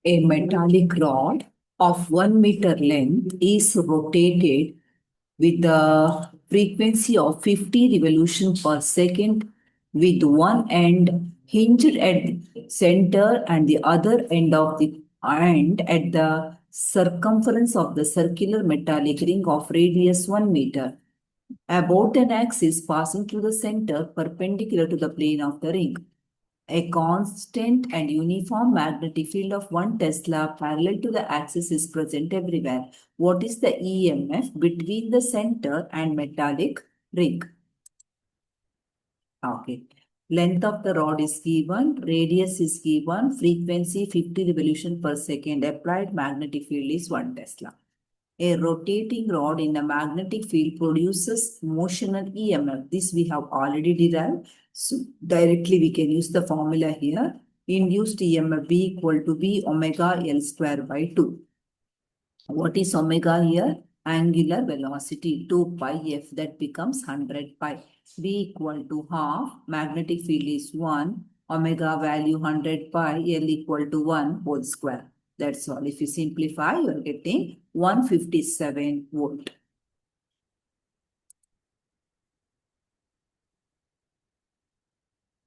A metallic rod of 1 meter length is rotated with the frequency of 50 revolutions per second, with one end hinged at the center and the other end of the end at the circumference of the circular metallic ring of radius 1 meter. About an axis passing through the center perpendicular to the plane of the ring. A constant and uniform magnetic field of 1 Tesla parallel to the axis is present everywhere. What is the EMF between the center and metallic ring? Okay. Length of the rod is given, radius is given, frequency 50 revolution per second, applied magnetic field is 1 Tesla. A rotating rod in a magnetic field produces motional EMF. This we have already derived. So directly we can use the formula here. Induced EMF B equal to B omega L square by 2. What is omega here? Angular velocity 2 pi F, that becomes 100 pi. B equal to half. Magnetic field is 1. Omega value 100 pi. L equal to 1 whole square. That's all. If you simplify, you are getting 157 volt.